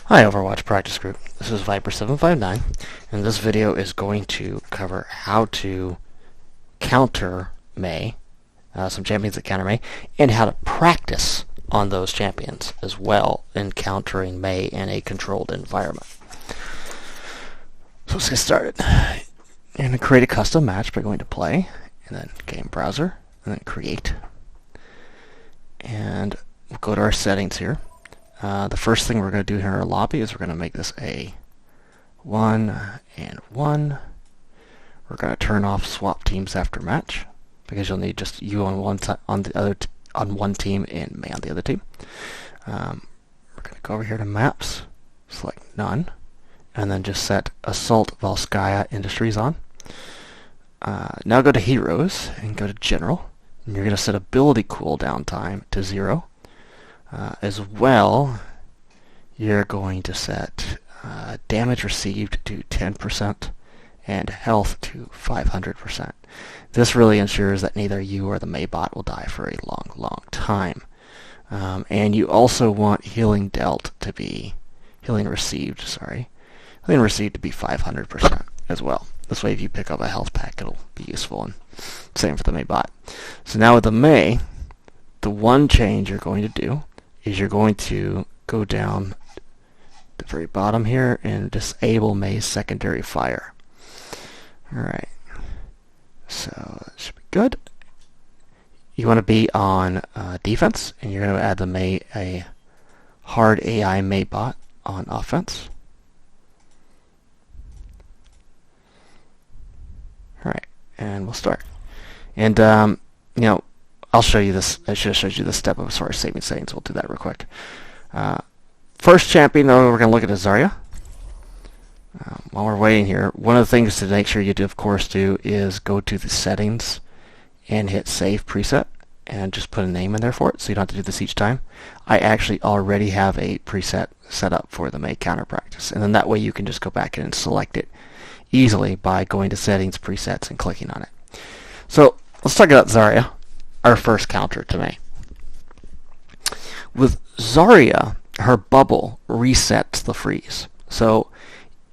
Hi Overwatch Practice Group, this is Viper759, and this video is going to cover how to counter Mei, some champions that counter Mei, and how to practice on those champions as well in countering Mei in a controlled environment. So let's get started. You're going to create a custom match by going to Play, and then Game Browser, and then Create. And we'll go to our settings here. The first thing we're going to do here in our lobby is we're going to make this a 1 and 1. We're going to turn off swap teams after match because you'll need just you on one on one team and me on the other team. We're going to go over here to Maps, select None, and then just set Assault Volskaya Industries on. Now go to Heroes and go to General, and you're going to set ability cooldown time to 0. As well, you're going to set damage received to 10% and health to 500%. This really ensures that neither you or the Mei bot will die for a long time. And you also want healing received to be 500% as well. This way if you pick up a health pack, it'll be useful, and same for the Mei bot. So now with the Mei, the one change you're going to do is you're going to go down the very bottom here and disable Mei's secondary fire. Alright, so that should be good. You want to be on defense, and you're going to add the Mei a hard AI Mei bot on offense. Alright, and we'll start. And I'll show you this. I should have showed you this step as far as saving settings. We'll do that real quick. First champion, we're going to look at Zarya. While we're waiting here, one of the things to make sure you do, of course, is go to the settings and hit Save Preset and just put a name in there for it, so you don't have to do this each time. I actually already have a preset set up for the Mei counter practice, and then that way you can just go back in and select it easily by going to Settings, Presets, and clicking on it. So let's talk about Zarya, our first counter to Mei. With Zarya, her bubble resets the freeze. So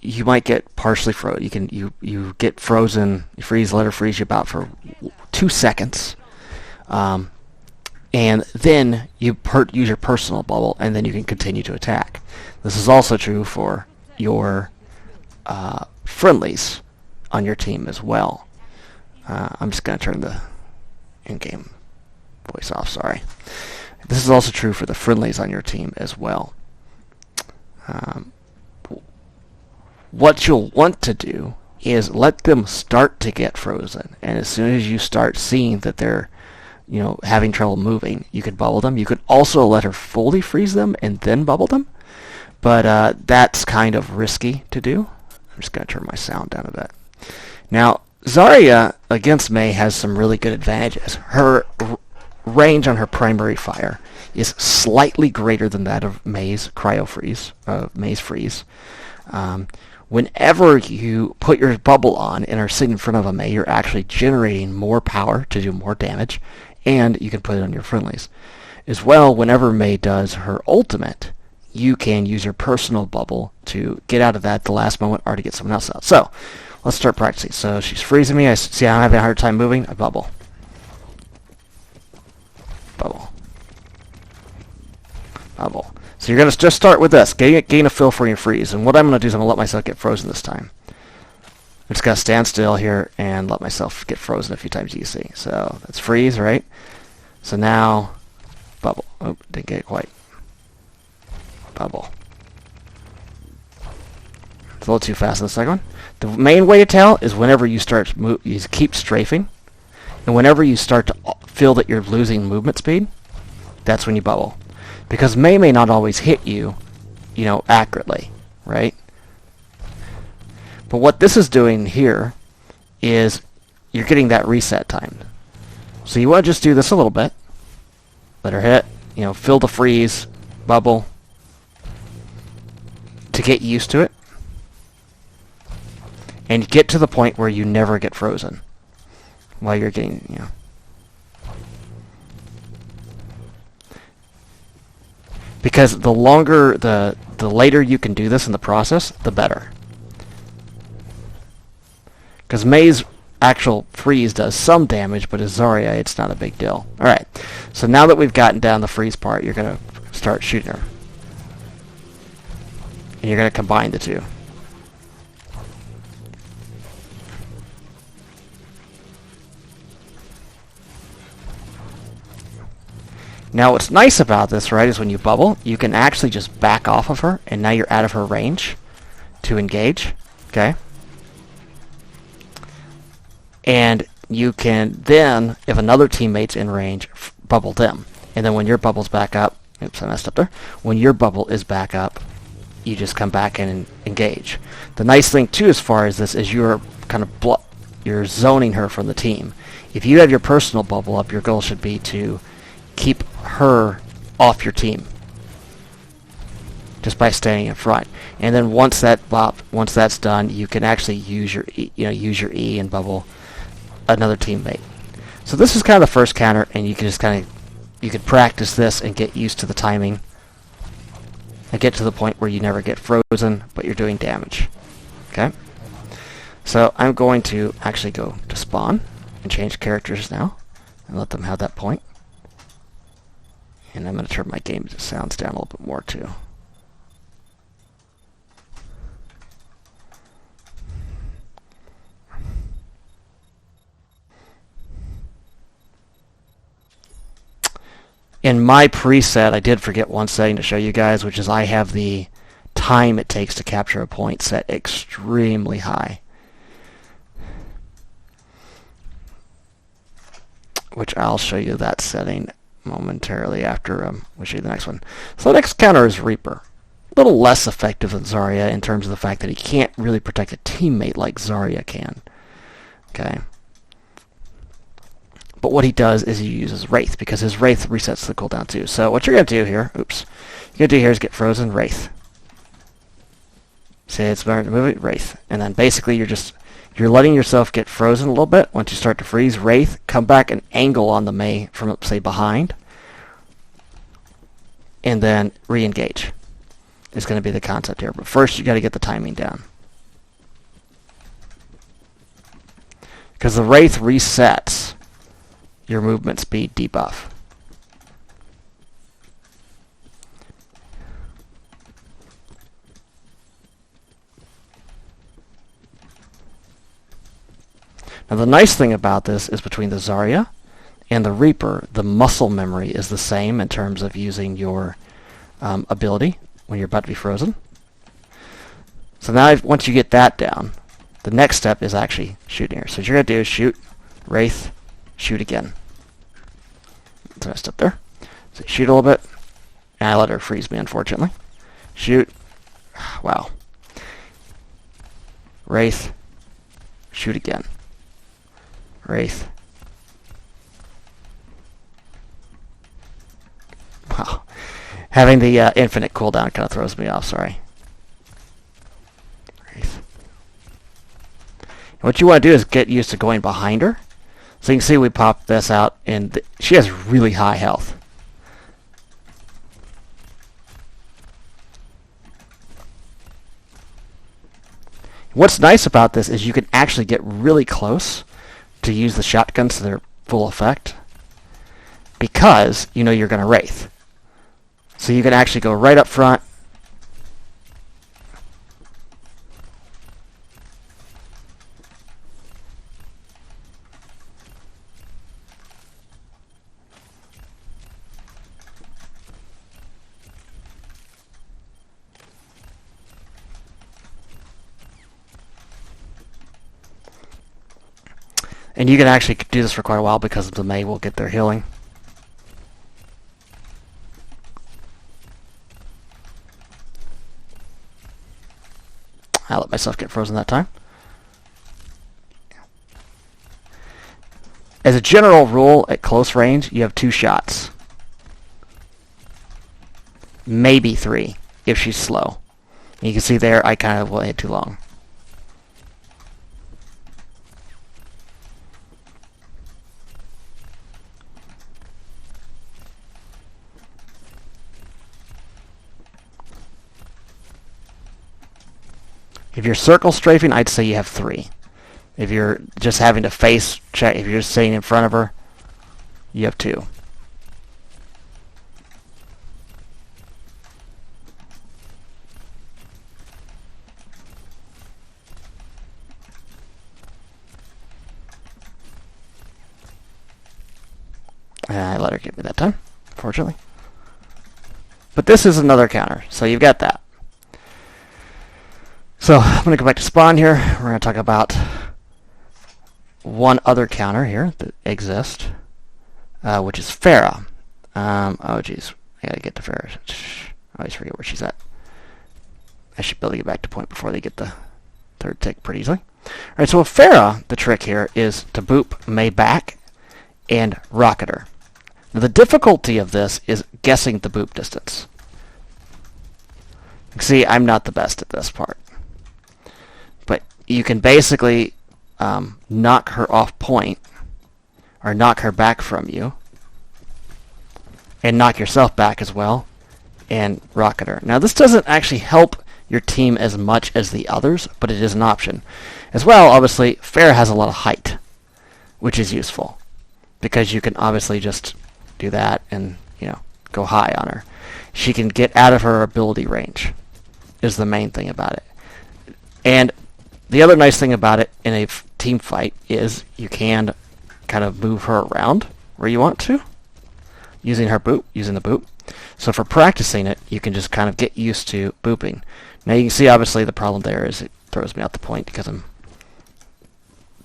you might get partially frozen. You get frozen. You freeze, let her freeze you about for 2 seconds, and then you use your personal bubble, and then you can continue to attack. This is also true for your friendlies on your team as well. I'm just going to turn the in-game voice off, sorry. This is also true for the friendlies on your team as well. What you'll want to do is let them start to get frozen, and as soon as you start seeing that they're having trouble moving, you can bubble them. You could also let her fully freeze them and then bubble them, but that's kind of risky to do. I'm just going to turn my sound down a bit. Now, Zarya against Mei has some really good advantages. Her range on her primary fire is slightly greater than that of Mei's cryo freeze, Mei's freeze. Whenever you put your bubble on and are sitting in front of a Mei, you're actually generating more power to do more damage, and you can put it on your friendlies. As well, whenever Mei does her ultimate, you can use your personal bubble to get out of that at the last moment or to get someone else out. So, let's start practicing. So she's freezing me. I see I'm having a hard time moving. I bubble. Bubble. Bubble. So you're going to just start with this. Gain a feel for your freeze. And what I'm going to do is I'm going to let myself get frozen this time. I'm just going to stand still here and let myself get frozen a few times, you see. So that's freeze, right? So now, bubble. Oh, didn't get it quite. Bubble. It's a little too fast in the second one. The main way to tell is whenever you start you keep strafing, and whenever you start to feel that you're losing movement speed, that's when you bubble. Because Mei may not always hit you, accurately, right? But what this is doing here is you're getting that reset time. So you want to just do this a little bit. Let her hit, feel the freeze, bubble, to get used to it. And get to the point where you never get frozen while you're getting, because the longer the the later you can do this in the process, the better. Because May's actual freeze does some damage, but as Zarya, it's not a big deal. Alright, so now that we've gotten down the freeze part, you're going to start shooting her. And you're going to combine the two. Now what's nice about this, right, is when you bubble, you can actually just back off of her, and now you're out of her range to engage, okay? And you can then, if another teammate's in range, bubble them. And then when your bubble's back up, oops, I messed up there. When your bubble is back up, you just come back in and engage. The nice thing too, as far as this, is you're kind of you're zoning her from the team. If you have your personal bubble up, your goal should be to keep her off your team just by staying in front. And then once that's done, you can actually use your E and bubble another teammate. So this is kind of the first counter, and you can just you can practice this and get used to the timing and get to the point where you never get frozen, but you're doing damage. Okay? So I'm going to actually go to spawn and change characters now and let them have that point. And I'm going to turn my game sounds down a little bit more too. In my preset, I did forget one setting to show you guys, which is I have the time it takes to capture a point set extremely high. Which I'll show you that setting momentarily after we show you the next one. So the next counter is Reaper. A little less effective than Zarya in terms of the fact that he can't really protect a teammate like Zarya can. Okay. But what he does is he uses Wraith, because his Wraith resets the cooldown too. So what you're going to do here, you're going to do here is get frozen Wraith. Say it's better to move it, Wraith. And then basically you're letting yourself get frozen a little bit. Once you start to freeze, Wraith, come back and angle on the Mei from, say, behind. And then re-engage is going to be the concept here. But first you got to get the timing down. Because the Wraith resets your movement speed debuff. Now the nice thing about this is between the Zarya and the Reaper, the muscle memory is the same in terms of using your ability when you're about to be frozen. So now once you get that down, the next step is actually shooting her. So what you're going to do is shoot, Wraith, shoot again. So I messed up there. So shoot a little bit. And I let her freeze me, unfortunately. Shoot. Wow. Wraith. Shoot again. Wraith. Wow. Having the infinite cooldown kind of throws me off, sorry. Wraith. And what you want to do is get used to going behind her. So you can see we popped this out, and she has really high health. What's nice about this is you can actually get really close to use the shotguns to their full effect, because you know you're going to Wraith. So you can actually go right up front, and you can actually do this for quite a while because the Mei will get their healing. I let myself get frozen that time. As a general rule, at close range, you have 2 shots. Maybe 3, if she's slow. And you can see there, I kind of waited too long. If you're circle strafing, I'd say you have 3. If you're just having to face check, if you're just sitting in front of her, you have 2. I let her get me that time, fortunately. But this is another counter, so you've got that. So I'm going to go back to spawn here. We're going to talk about one other counter here that exists, which is Farah. Oh geez, I gotta get to Farah. I always forget where she's at. I should be able to get back to point before they get the 3rd tick pretty easily. Alright, so with Farah, the trick here is to boop Mei back and rocket her. Now the difficulty of this is guessing the boop distance. See, I'm not the best at this part. But you can basically knock her off point, or knock her back from you, and knock yourself back as well, and rocket her. Now this doesn't actually help your team as much as the others, but it is an option. As well, obviously, Farah has a lot of height, which is useful, because you can obviously just do that and, you know, go high on her. She can get out of her ability range, is the main thing about it. And the other nice thing about it in a team fight is you can kind of move her around where you want to, using the boop. So for practicing it, you can just kind of get used to booping. Now you can see obviously the problem there is it throws me out the point because I've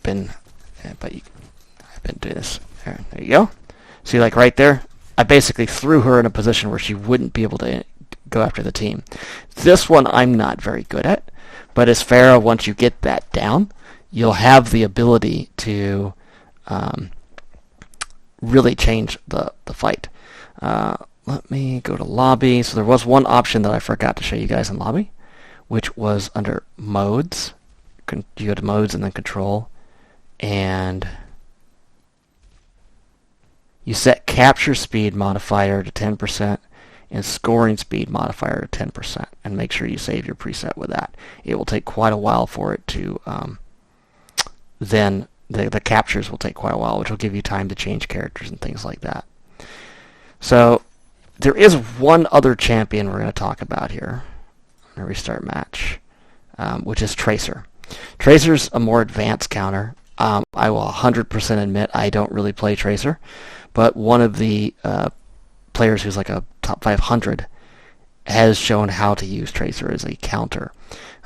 been doing this. There you go. See, like right there, I basically threw her in a position where she wouldn't be able to go after the team. This one I'm not very good at, but as Farah, once you get that down, you'll have the ability to really change the fight. Let me go to lobby. So there was one option that I forgot to show you guys in lobby, which was under modes. You go to modes and then control, and you set capture speed modifier to 10% and scoring speed modifier to 10%, and make sure you save your preset with that. It will take quite a while for it to then the captures will take quite a while, which will give you time to change characters and things like that. So there is one other champion we're going to talk about here. I'm going to restart match, which is Tracer. Tracer's a more advanced counter. I will 100% admit I don't really play Tracer, but one of the players who's like a top 500 has shown how to use Tracer as a counter.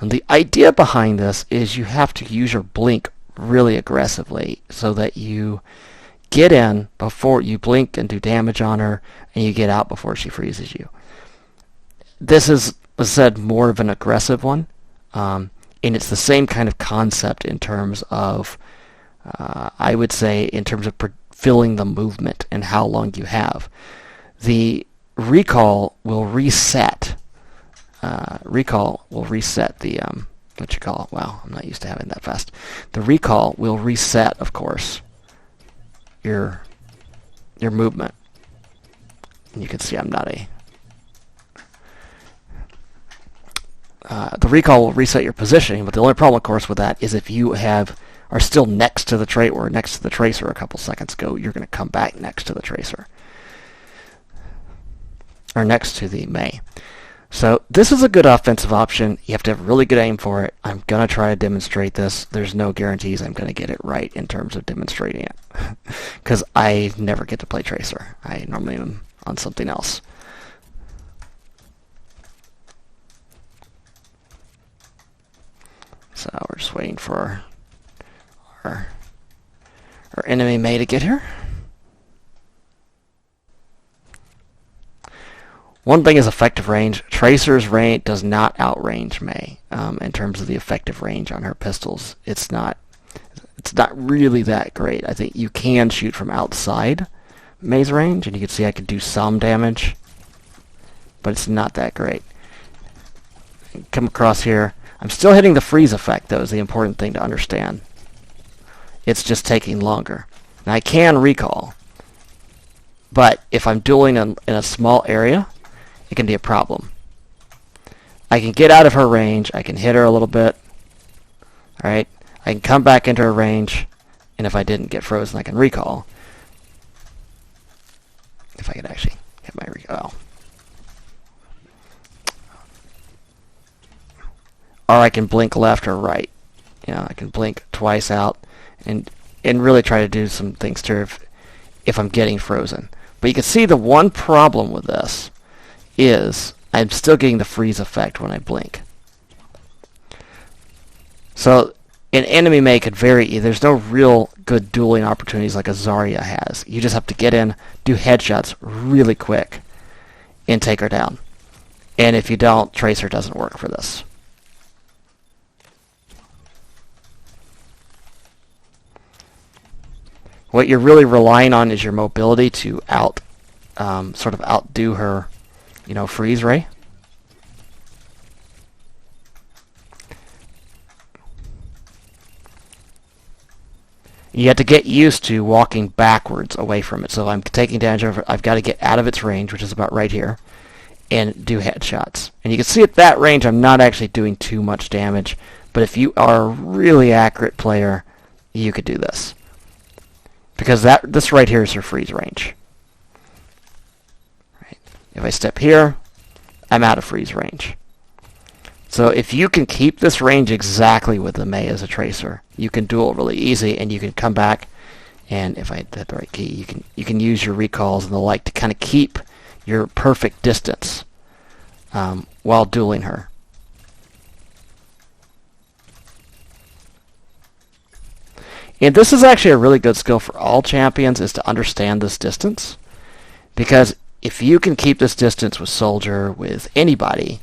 And the idea behind this is you have to use your blink really aggressively so that you get in before you blink and do damage on her, and you get out before she freezes you. This is, as I said, more of an aggressive one, and it's the same kind of concept in terms of, I would say, in terms of filling the movement and how long you have. The recall will reset. Recall will reset the what you call it? Wow, I'm not used to having that fast. The recall will reset, of course, your movement. And you can see I'm not a. The recall will reset your positioning, but the only problem, of course, with that is if you are still next to the next to the tracer a couple seconds ago, you're going to come back next to the tracer, or next to the Mei. So this is a good offensive option. You have to have really good aim for it. I'm going to try to demonstrate this. There's no guarantees I'm going to get it right in terms of demonstrating it, because I never get to play Tracer. I normally am on something else. So we're just waiting for our enemy Mei to get here. One thing is effective range. Tracer's range does not outrange Mei in terms of the effective range on her pistols. It's not really that great. I think you can shoot from outside Mei's range, and you can see I could do some damage, but it's not that great. Come across here. I'm still hitting the freeze effect, though, is the important thing to understand. It's just taking longer. Now, I can recall, but if I'm dueling in a small area, it can be a problem. I can get out of her range, I can hit her a little bit, Alright, I can come back into her range, and if I didn't get frozen, I can recall. If I could actually get my recall. Or I can blink left or right. You know, I can blink twice out and really try to do some things to her if I'm getting frozen. But you can see the one problem with this is I'm still getting the freeze effect when I blink. So an enemy Mei could there's no real good dueling opportunities like a Zarya has. You just have to get in, do headshots really quick, and take her down. And if you don't, Tracer doesn't work for this. What you're really relying on is your mobility to sort of outdo her, freeze ray. You have to get used to walking backwards away from it. So if I'm taking damage over it, I've got to get out of its range, which is about right here, and do headshots. And you can see at that range I'm not actually doing too much damage, but if you are a really accurate player, you could do this. Because this right here is her freeze range. Right. If I step here, I'm out of freeze range. So if you can keep this range exactly with the Mei as a tracer, you can duel really easy, and you can come back, and if I hit the right key, you can use your recalls and the like to kind of keep your perfect distance while dueling her. And this is actually a really good skill for all champions, is to understand this distance. Because if you can keep this distance with Soldier, with anybody,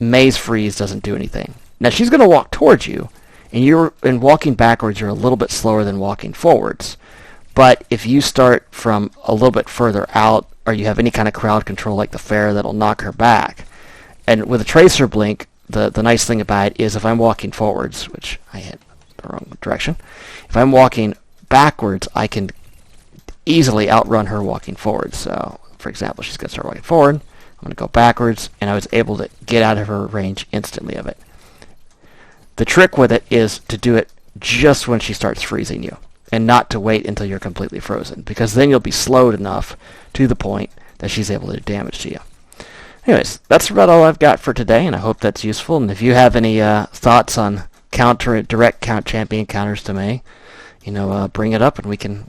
Mei's freeze doesn't do anything. Now she's going to walk towards you, and walking backwards you're a little bit slower than walking forwards. But if you start from a little bit further out, or you have any kind of crowd control like the Fair, that'll knock her back. And with a Tracer blink, the nice thing about it is if I'm walking forwards, which I hit the wrong direction, if I'm walking backwards, I can easily outrun her walking forwards. So, for example, she's going to start walking forward. I'm going to go backwards, and I was able to get out of her range instantly of it. The trick with it is to do it just when she starts freezing you, and not to wait until you're completely frozen, because then you'll be slowed enough to the point that she's able to do damage to you. Anyways, that's about all I've got for today, and I hope that's useful. And if you have any thoughts on direct champion counters to Mei, bring it up, and we can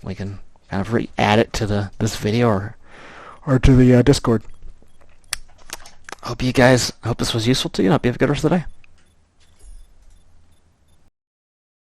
kind of add it to this video or to the Discord. Hope this was useful to you, and hope you have a good rest of the day.